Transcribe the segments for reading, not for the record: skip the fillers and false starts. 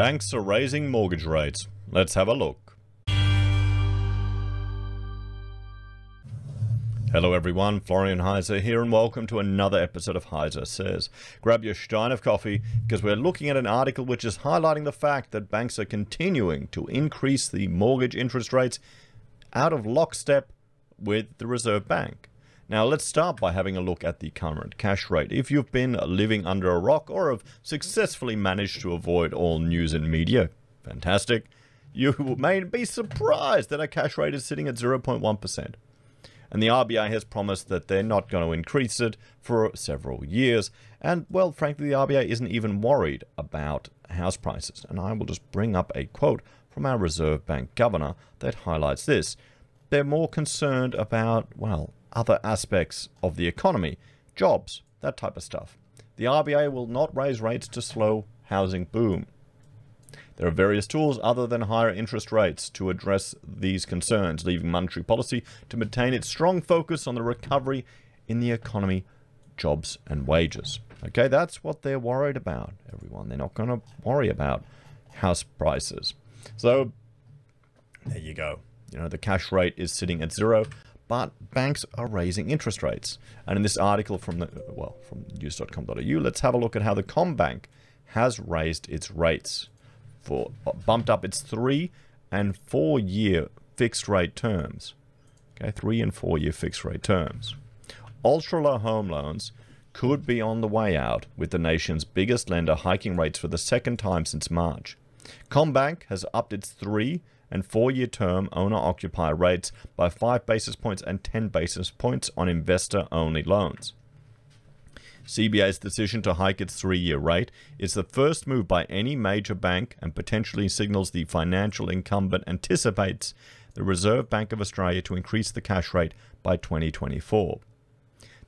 Banks are raising mortgage rates. Let's have a look. Hello everyone, Florian.Heise here and welcome to another episode of HeiseSays. Grab your stein of coffee because we're looking at an article which is highlighting the fact that banks are continuing to increase the mortgage interest rates out of lockstep with the Reserve Bank. Now let's start by having a look at the current cash rate. If you've been living under a rock or have successfully managed to avoid all news and media, fantastic, you may be surprised that our cash rate is sitting at 0.1%. And the RBA has promised that they're not going to increase it for several years. And, well, frankly, the RBA isn't even worried about house prices. And I will just bring up a quote from our Reserve Bank governor that highlights this. They're more concerned about, well, other aspects of the economy, jobs, that type of stuff. The RBA will not raise rates to slow housing boom. There are various tools other than higher interest rates to address these concerns, leaving monetary policy to maintain its strong focus on the recovery in the economy, jobs and wages. Okay, that's what they're worried about, everyone. They're not going to worry about house prices. So, there you go. You know, the cash rate is sitting at 0, but banks are raising interest rates. And in this article from from news.com.au, let's have a look at how the CommBank has raised its rates. Bumped up its 3- and 4-year fixed rate terms. Okay, 3- and 4-year fixed rate terms. Ultra low home loans could be on the way out, with the nation's biggest lender hiking rates for the second time since March. CommBank has upped its 3- and 4-year term owner-occupier rates by 5 basis points and 10 basis points on investor-only loans. CBA's decision to hike its 3-year rate is the first move by any major bank and potentially signals the financial incumbent anticipates the Reserve Bank of Australia to increase the cash rate by 2024.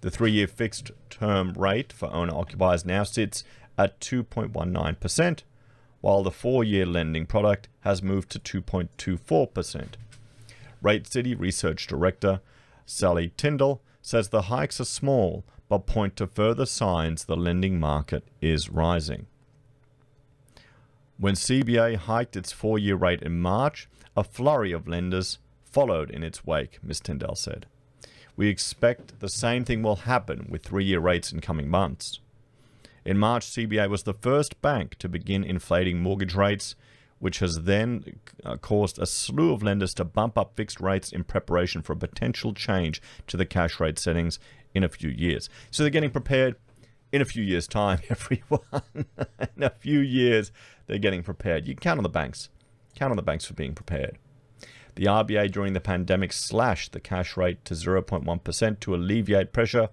The 3-year fixed term rate for owner-occupiers now sits at 2.19%, while the 4-year lending product has moved to 2.24%. Rate City Research Director Sally Tyndall says the hikes are small, but point to further signs the lending market is rising. When CBA hiked its 4-year rate in March, a flurry of lenders followed in its wake, Ms. Tyndall said. We expect the same thing will happen with 3-year rates in coming months. In March, CBA was the first bank to begin inflating mortgage rates, which has then caused a slew of lenders to bump up fixed rates in preparation for a potential change to the cash rate settings in a few years. So they're getting prepared in a few years' time, everyone. In a few years, they're getting prepared. You can count on the banks. Count on the banks for being prepared. The RBA during the pandemic slashed the cash rate to 0.1% to alleviate pressure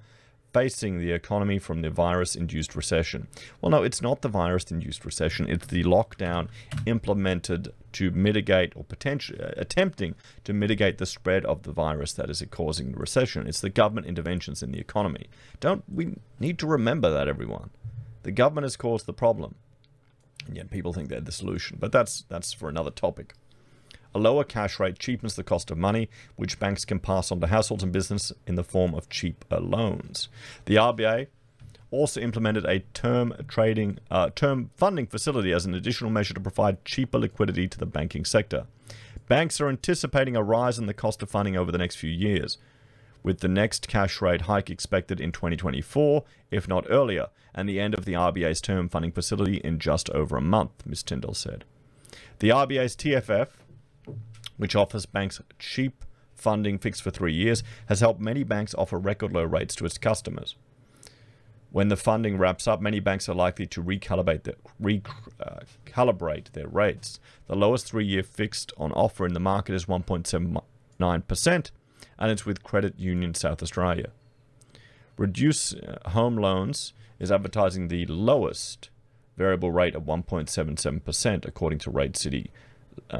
facing the economy from the virus-induced recession. Well, no, it's not the virus-induced recession. It's the lockdown implemented to mitigate or potentially attempting to mitigate the spread of the virus that is causing the recession. It's the government interventions in the economy. We need to remember that, everyone. The government has caused the problem, and yet people think they're the solution. But that's for another topic. A lower cash rate cheapens the cost of money, which banks can pass on to households and business in the form of cheaper loans. The RBA also implemented a term funding facility as an additional measure to provide cheaper liquidity to the banking sector. Banks are anticipating a rise in the cost of funding over the next few years, with the next cash rate hike expected in 2024, if not earlier, and the end of the RBA's term funding facility in just over a month, Ms. Tyndall said. The RBA's TFF, which offers banks cheap funding fixed for 3 years, has helped many banks offer record low rates to its customers. When the funding wraps up, many banks are likely to recalibrate their rates. The lowest 3-year fixed on offer in the market is 1.79%, and it's with Credit Union South Australia. Reduce Home Loans is advertising the lowest variable rate of 1.77%, according to Rate City.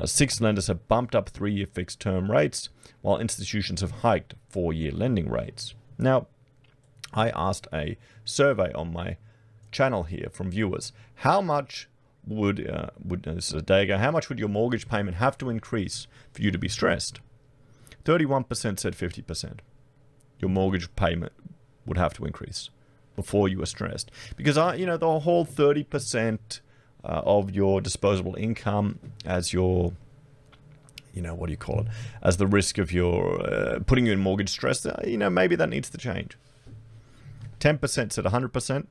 6 lenders have bumped up 3-year fixed term rates, while institutions have hiked 4-year lending rates. Now, I asked a survey on my channel here from viewers. How much this is a day ago, how much would your mortgage payment have to increase for you to be stressed? 31% said 50%. Your mortgage payment would have to increase before you were stressed. Because, the whole 30% of your disposable income as your, you know, what do you call it, as the risk of your putting you in mortgage stress, you know, maybe that needs to change. 10% said 100%,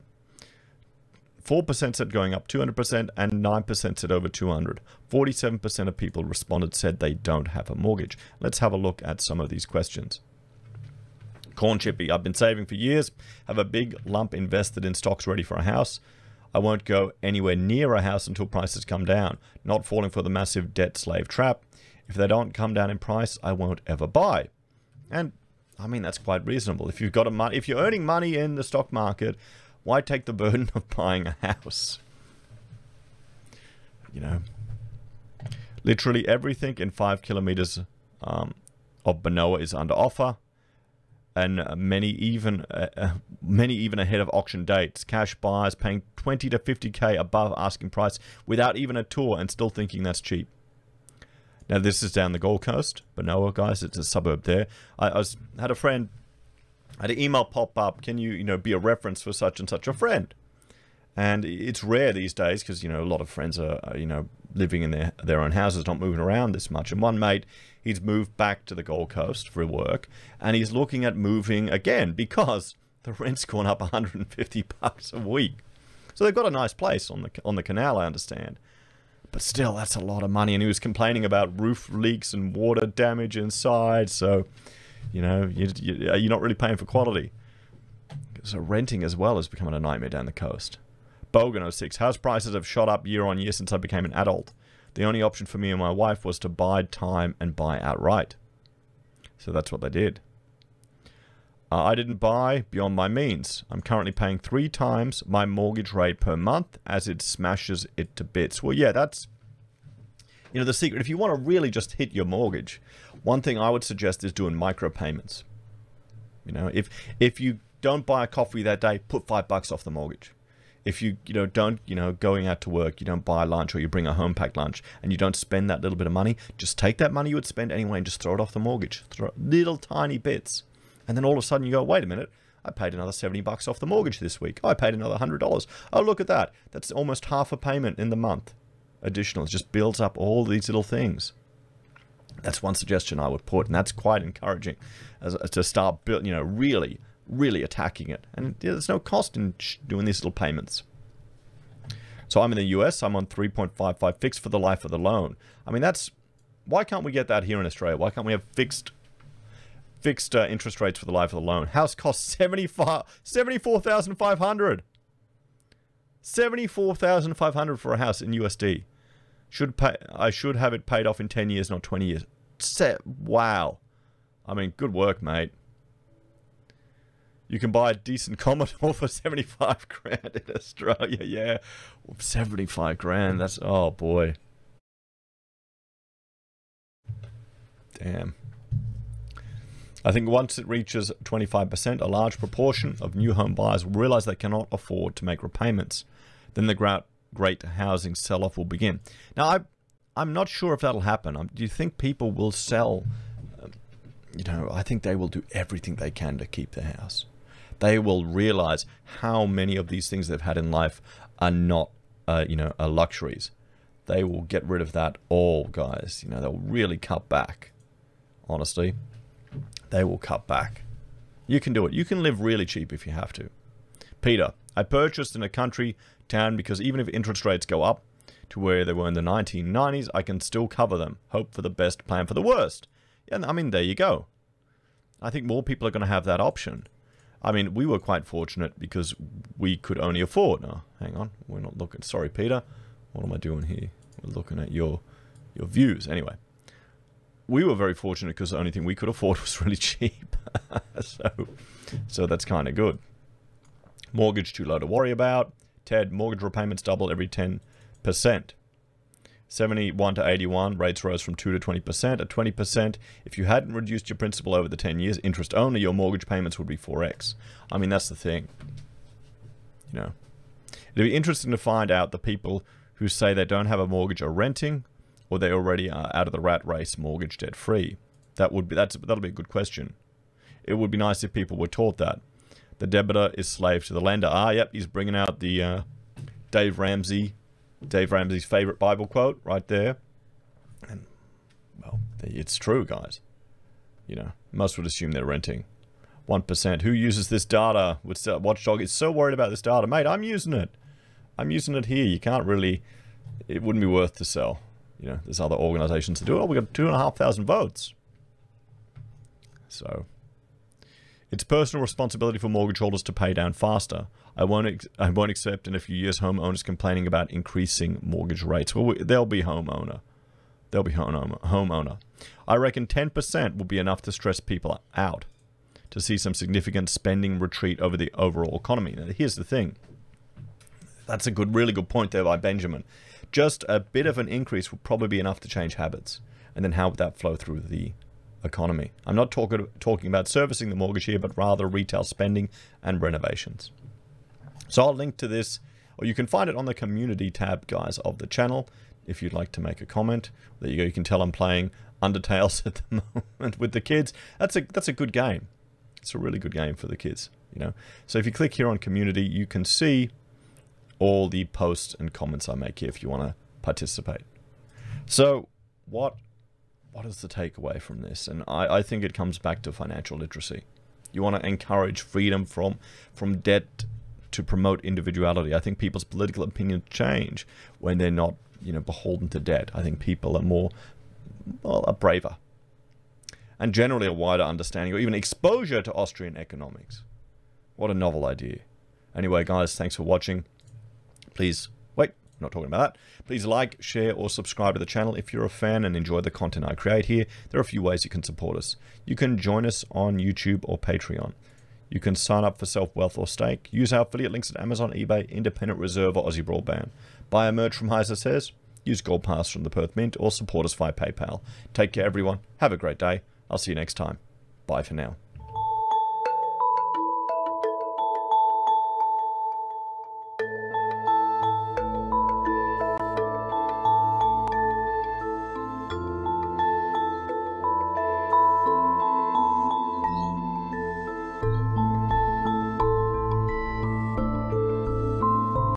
4% said going up 200%, and 9% said over 200. 47% of people responded said they don't have a mortgage. Let's have a look at some of these questions. Corn Chippy, I've been saving for years, have a big lump invested in stocks ready for a house. I won't go anywhere near a house until prices come down, not falling for the massive debt slave trap. If they don't come down in price, I won't ever buy. And I mean, that's quite reasonable. If you've got if you're earning money in the stock market, why take the burden of buying a house? You know, literally everything in 5 kilometers of Benoa is under offer, and many even ahead of auction dates. Cash buyers paying 20 to 50k above asking price without even a tour, and still thinking that's cheap. Now, this is down the Gold Coast, Benoa, guys. It's a suburb there. I had a friend, had an email pop up. Can you, be a reference for such and such a friend? And it's rare these days because, a lot of friends are, living in their own houses, not moving around this much. And one mate, he's moved back to the Gold Coast for work, and he's looking at moving again because the rent's gone up $150 a week. So they've got a nice place on the canal, I understand. But still, that's a lot of money. And he was complaining about roof leaks and water damage inside. So, you're not really paying for quality. So renting as well is becoming a nightmare down the coast. Bogan06, house prices have shot up year on year since I became an adult. The only option for me and my wife was to bide time and buy outright. So that's what they did. I didn't buy beyond my means. I'm currently paying 3 times my mortgage rate per month as it smashes it to bits. Well, yeah, that's, the secret. If you want to really just hit your mortgage, one thing I would suggest is doing micro payments. If you don't buy a coffee that day, put $5 off the mortgage. If you, don't, going out to work, you don't buy lunch or you bring a home packed lunch and you don't spend that little bit of money, just take that money you would spend anyway and just throw it off the mortgage. Throw little tiny bits. And then all of a sudden you go, wait a minute, I paid another $70 off the mortgage this week. Oh, I paid another $100. Oh, look at that. That's almost half a payment in the month. Additional. It just builds up all these little things. That's one suggestion I would put, and that's quite encouraging to start, really, really attacking it. And there's no cost in doing these little payments. So I'm in the US. I'm on 3.55 fixed for the life of the loan. I mean, why can't we get that here in Australia? Why can't we have fixed interest rates for the life of the loan? House costs $74,500. $74,500 for a house in USD. I should have it paid off in 10 years, not 20 years. Wow. I mean, good work, mate. You can buy a decent Commodore for 75 grand in Australia. Yeah, 75 grand. That's, oh boy. Damn. I think once it reaches 25%, a large proportion of new home buyers will realize they cannot afford to make repayments. Then the great housing sell-off will begin. Now, I'm not sure if that'll happen. Do you think people will sell? I think they will do everything they can to keep their house. They will realize how many of these things they've had in life are not, are luxuries. They will get rid of that all, guys. They'll really cut back. Honestly. They will cut back. You can do it. You can live really cheap if you have to. Peter, I purchased in a country town because even if interest rates go up to where they were in the 1990s, I can still cover them. Hope for the best, plan for the worst. Yeah, I mean, there you go. I think more people are going to have that option. I mean, we were quite fortunate because we could only afford. No, hang on. We're not looking. Sorry, Peter. What am I doing here? We're looking at your views. Anyway. We were very fortunate because the only thing we could afford was really cheap. so that's kind of good. Mortgage too low to worry about. Ted, mortgage repayments double every 10%. 71 to 81, rates rose from 2 to 20%. At 20%, if you hadn't reduced your principal over the 10 years, interest only, your mortgage payments would be 4x. I mean, that's the thing. It'd be interesting to find out the people who say they don't have a mortgage are renting, or they already are out of the rat race, mortgage debt free. That'll be a good question. It would be nice if people were taught that. The debitor is slave to the lender. Ah, yep, he's bringing out the Dave Ramsey Dave Ramsey's favorite Bible quote right there. And, well, it's true, guys. You know, most would assume they're renting. 1%. Who uses this data? Watchdog is so worried about this data. Mate, I'm using it. I'm using it here. You can't really... It wouldn't be worth to sell. You know, there's other organizations to do it. Oh, we got 2,500 votes. So, it's personal responsibility for mortgage holders to pay down faster. I won't accept in a few years homeowners complaining about increasing mortgage rates. Well, they'll be homeowner. They'll be homeowner. I reckon 10% will be enough to stress people out, to see some significant spending retreat over the overall economy. Now, here's the thing. That's a really good point there by Benjamin. Just a bit of an increase will probably be enough to change habits. And then how would that flow through the economy? I'm not talking about servicing the mortgage here, but rather retail spending and renovations. So I'll link to this, or you can find it on the community tab, guys, of the channel, if you'd like to make a comment. There you go. You can tell I'm playing Undertales at the moment with the kids. That's a good game. It's a really good game for the kids, you know. So if you click here on community, you can see all the posts and comments I make here if you want to participate. So what is the takeaway from this? And I think it comes back to financial literacy. You want to encourage freedom from debt to promote individuality. I think people's political opinions change when they're not, you know, beholden to debt. I think people are more, well, are braver. And generally a wider understanding or even exposure to Austrian economics. What a novel idea. Anyway, guys, thanks for watching. Please, wait, I'm not talking about that. Please like, share, or subscribe to the channel if you're a fan and enjoy the content I create here. There are a few ways you can support us. You can join us on YouTube or Patreon. You can sign up for SelfWealth or Stake. Use our affiliate links at Amazon, eBay, Independent Reserve, or AussieBroadband. Buy a merch from HeiseSays. Use Gold Pass from the Perth Mint, or support us via PayPal. Take care, everyone. Have a great day. I'll see you next time. Bye for now.